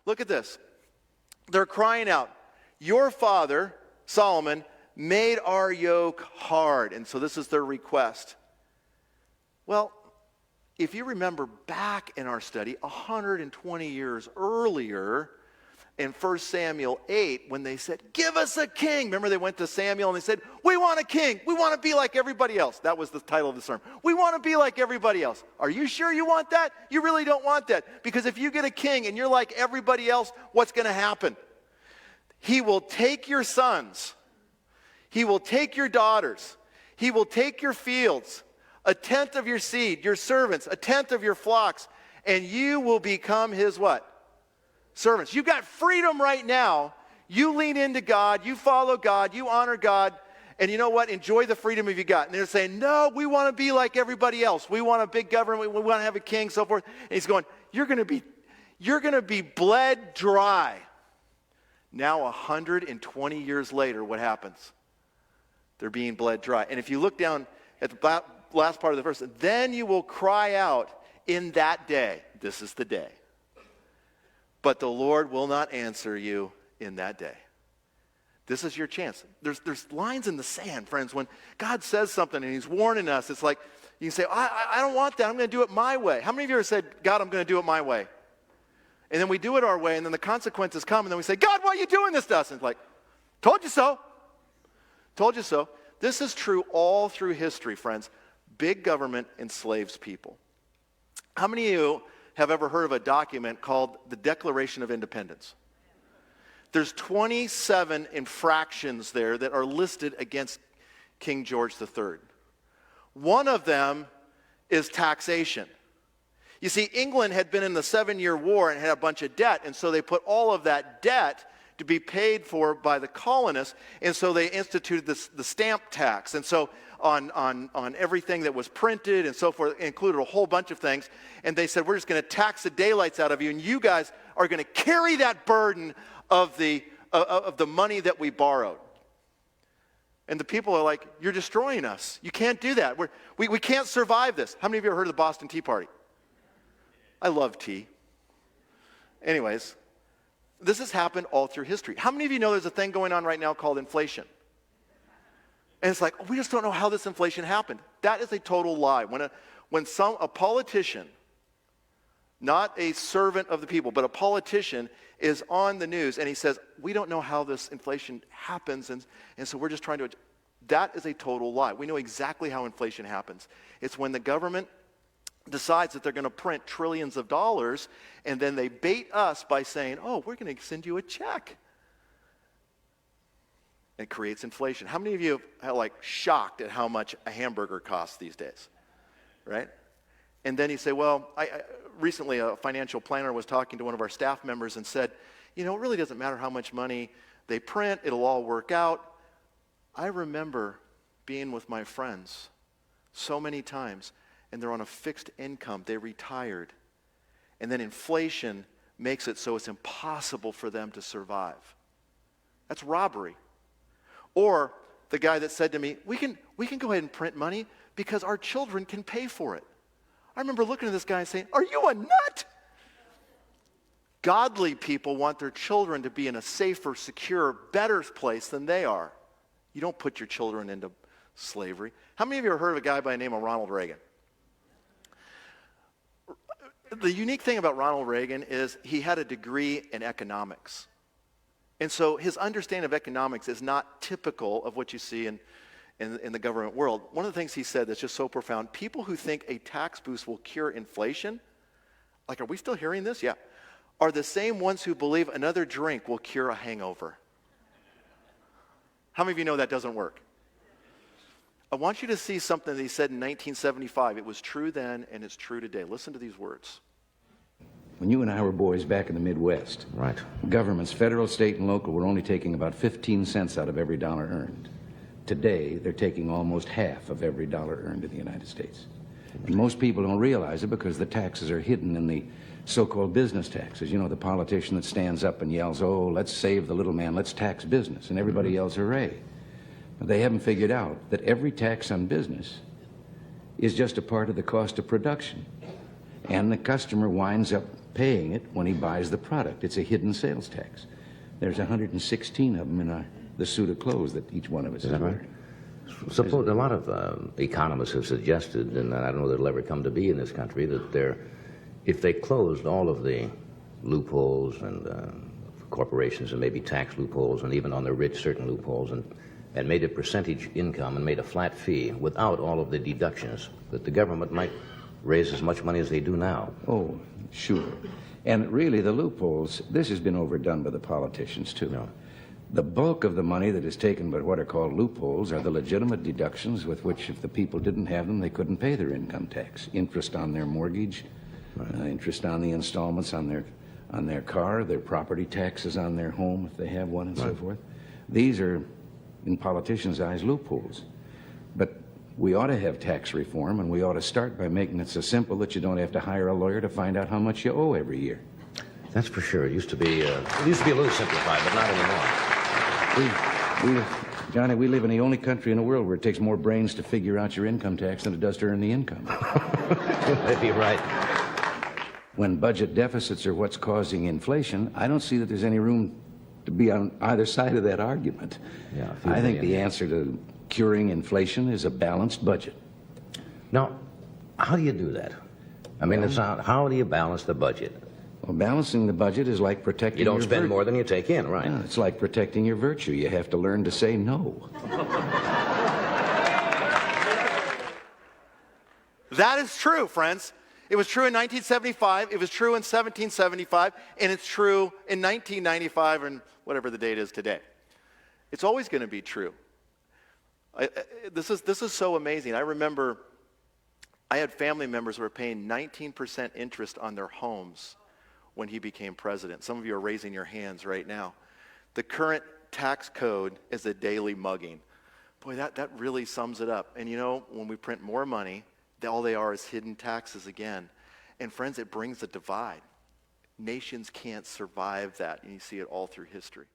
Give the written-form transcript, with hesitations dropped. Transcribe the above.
Look at this. They're crying out, your father, Solomon, made our yoke hard. And so this is their request. Well, if you remember back in our study, 120 years earlier, in 1 Samuel 8, when they said, give us a king. Remember, they went to Samuel and they said, we want a king. We want to be like everybody else. That was the title of the sermon. We want to be like everybody else. Are you sure you want that? You really don't want that. Because if you get a king and you're like everybody else, what's going to happen? He will take your sons. He will take your daughters. He will take your fields, a tenth of your seed, your servants, a tenth of your flocks, and you will become his what? Servants. You've got freedom right now. You lean into God. You follow God. You honor God. And you know what? Enjoy the freedom you got. And they're saying, no, we want to be like everybody else. We want a big government. We want to have a king, so forth. And he's going, you're going to be bled dry. Now 120 years later, what happens? They're being bled dry. And if you look down at the last part of the verse, then you will cry out in that day. This is the day. But the Lord will not answer you in that day. This is your chance. There's lines in the sand, friends. When God says something and he's warning us, it's like you can say, I don't want that. I'm going to do it my way. How many of you ever said, God, I'm going to do it my way? And then we do it our way, and then the consequences come, and then we say, God, why are you doing this to us? And it's like, told you so. Told you so. This is true all through history, friends. Big government enslaves people. How many of you have ever heard of a document called the Declaration of Independence? There's 27 infractions there that are listed against King George III. One of them is taxation. You see, England had been in the 7-Year War and had a bunch of debt, and so they put all of that debt to be paid for by the colonists, and so they instituted the stamp tax. And so on everything that was printed and so forth, it included a whole bunch of things, and they said, we're just going to tax the daylights out of you, and you guys are going to carry that burden of the money that we borrowed. And the people are like, you're destroying us. You can't do that. We can't survive this. How many of you have heard of the Boston Tea Party? I love tea. Anyways, this has happened all through history. How many of you know there's a thing going on right now called inflation? And it's like, we just don't know how this inflation happened. That is a total lie. When a politician, not a servant of the people, but a politician is on the news and he says, we don't know how this inflation happens, and so we're just trying to, that is a total lie. We know exactly how inflation happens. It's when the government decides that they're going to print trillions of dollars, and then they bait us by saying, oh, we're going to send you a check. It creates inflation. How many of you are shocked at how much a hamburger costs these days? Right? And then you say, well, recently a financial planner was talking to one of our staff members and said, it really doesn't matter how much money they print, it'll all work out. I remember being with my friends so many times, and they're on a fixed income. They retired. And then inflation makes it so it's impossible for them to survive. That's robbery. Or the guy that said to me, we can go ahead and print money because our children can pay for it. I remember looking at this guy and saying, are you a nut? Godly people want their children to be in a safer, secure, better place than they are. You don't put your children into slavery. How many of you have heard of a guy by the name of Ronald Reagan? The unique thing about Ronald Reagan is he had a degree in economics. And so his understanding of economics is not typical of what you see in the government world. One of the things he said that's just so profound, people who think a tax boost will cure inflation, are we still hearing this? Yeah. Are the same ones who believe another drink will cure a hangover. How many of you know that doesn't work? I want you to see something that he said in 1975. It was true then, and it's true today. Listen to these words. When you and I were boys back in the Midwest, right, governments, federal, state, and local, were only taking about 15 cents out of every dollar earned. Today, they're taking almost half of every dollar earned in the United States. And most people don't realize it because the taxes are hidden in the so-called business taxes. The politician that stands up and yells, oh, let's save the little man, let's tax business, and everybody yells, hooray. They haven't figured out that every tax on business is just a part of the cost of production. And the customer winds up paying it when he buys the product. It's a hidden sales tax. There's 116 of them in the suit of clothes that each one of us is wearing. Suppose a lot of economists have suggested, and I don't know that it'll ever come to be in this country, that if they closed all of the loopholes and corporations and maybe tax loopholes and even on the rich certain loopholes and made a percentage income and made a flat fee without all of the deductions, that the government might raise as much money as they do now. Oh, sure. And really, the loopholes, this has been overdone by the politicians, too. No. The bulk of the money that is taken by what are called loopholes are the legitimate deductions with which, if the people didn't have them, they couldn't pay their income tax. Interest on their mortgage, interest on the installments on their car, their property taxes on their home, if they have one, and so forth. These are, in politicians' eyes, loopholes. But we ought to have tax reform, and we ought to start by making it so simple that you don't have to hire a lawyer to find out how much you owe every year. That's for sure. It used to be a little simplified, but not anymore. Johnny, we live in the only country in the world where it takes more brains to figure out your income tax than it does to earn the income. Maybe you're right. When budget deficits are what's causing inflation, I don't see that there's any room to be on either side of that argument. Yeah, I think the answer to curing inflation is a balanced budget. Now, how do you do that? I mean, how do you balance the budget? Well, balancing the budget is like protecting You don't your spend more than you take in, right? Yeah, it's like protecting your virtue. You have to learn to say no. That is true, friends. It was true in 1975, it was true in 1775, and it's true in 1995 and whatever the date is today. It's always going to be true. This is so amazing. I remember I had family members who were paying 19% interest on their homes when he became president. Some of you are raising your hands right now. The current tax code is a daily mugging. Boy, that really sums it up. And you know, when we print more money, all they are is hidden taxes again. And friends, it brings a divide. Nations can't survive that, and you see it all through history.